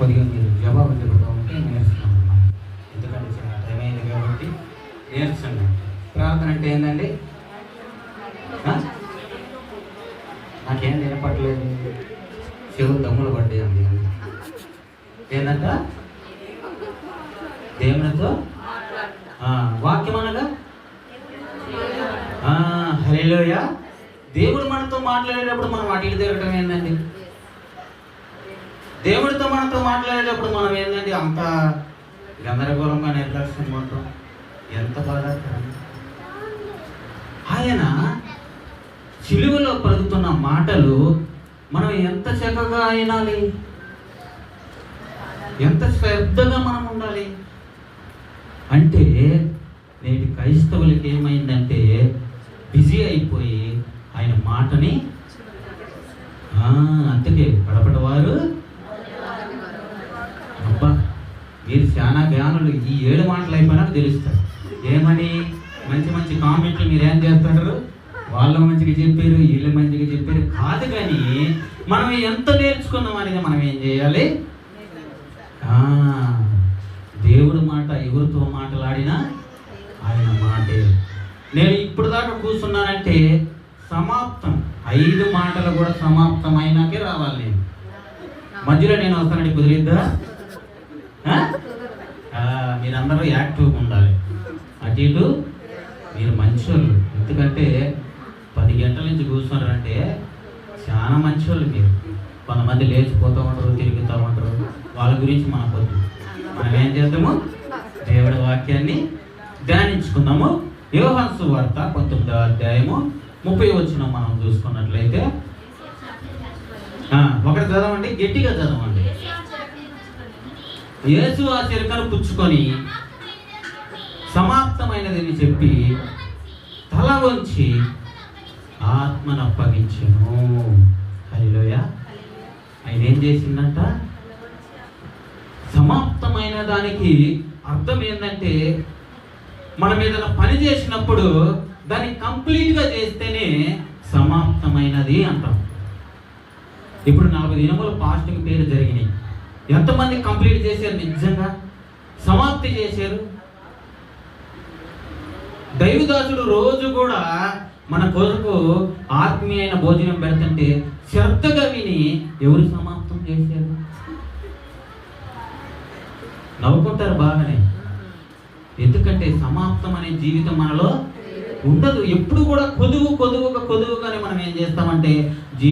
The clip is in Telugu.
కొద్దిగా మీరు జవాబు చెబుతూ ఉంటే నేర్చుకున్నాం. ఎందుకంటే చాలా టైం అయింది కాబట్టి నేర్చుకున్నాం. ప్రార్థన అంటే ఏందండి? నాకేం వినపట్లేదు, చెవులు దమ్ములు పడ్డాయండి. ఏంటంట? దేవునితో వాక్యం అనగా హల్లెలూయా. దేవుడు మనతో మాట్లాడేటప్పుడు మనం అటు ఇటు తిరగటం ఏందండి? దేవుడితో మనతో మాట్లాడేటప్పుడు మనం ఏంటంటే అంత గందరగోళంగా నిర్లక్ష్యం ఉంటాం. ఎంత బాధాకరం. ఆయన సిలువలో పలుకుతున్న మాటలు మనం ఎంత చక్కగా వినాలి, ఎంత శ్రద్ధగా మనం ఉండాలి. అంటే నేటి క్రైస్తవులకి ఏమైందంటే బిజీ అయిపోయి ఆయన మాటని అంతకే కడపటి వారు. అబ్బా, మీరు చాలా జ్ఞానులు. ఈ 7 మాటలు అయిపోయినాక తెలుస్తారు. ఏమని మంచి మంచి కామెంట్లు మీరు ఏం చేస్తారు? వాళ్ళ మంచిగా చెప్పారు, వీళ్ళ మంచిగా చెప్పారు కాదు. కానీ మనం ఎంత నేర్చుకున్నాం అనేది మనం ఏం చేయాలి? దేవుడు మాట ఎవరితో మాట్లాడినా ఆయన మాటే. నేను ఇప్పుడు దాకా కూర్చున్నానంటే సమాప్తం. 5 మాటలు కూడా సమాప్తం అయినాకే రావాలి. నేను మధ్యలో నేను వస్తానంటే కుదిరిద్దా? మీరందరూ యాక్టివ్గా ఉండాలి. అటు ఇటు మీరు మంచోళ్ళు. ఎందుకంటే 10 గంటల నుంచి కూర్చున్నారంటే చాలా మంచోళ్ళు మీరు. కొంతమంది లేచిపోతూ ఉంటారు, తిరుగుతూ ఉంటారు. వాళ్ళ గురించి మనకొద్దు. మనం ఏం చేద్దాము? దేవుడి వాక్యాన్ని ధ్యానించుకుందాము. యోహాను సువార్త 19వ అధ్యాయము 30 వచనం మనం చూసుకున్నట్లయితే, ఒకటి చదవండి, గట్టిగా చదవండి. యేసు ఆ చిరకను పుచ్చుకొని సమాప్తమైనదని చెప్పి తల వంచి ఆత్మను అప్పగించెను. హల్లెలూయా. ఆయన ఏం చేసిందంట? సమాప్తమైన దానికి అర్థం ఏంటంటే మనం ఏదైనా పని చేసినప్పుడు దాన్ని కంప్లీట్గా చేస్తేనే సమాప్తమైనది అంటాం. ఇప్పుడు 40 దినములు ఫాస్టింగ్ పేరు జరిగినాయి. ఎంతమంది కంప్లీట్ చేశారు? నిజంగా సమాప్తి చేశారు. దైవదాసుడు రోజు కూడా మన కొరకు ఆత్మీయమైన భోజనం పెడుతుంటే శ్రద్ధగా విని ఎవరు సమాప్తం చేశారు? నవ్వుకుంటారు బాగానే. ఎందుకంటే సమాప్తం అనే జీవితం మనలో ఉండదు. ఎప్పుడు కూడా కొదువుగానే మనం ఏం చేస్తామంటే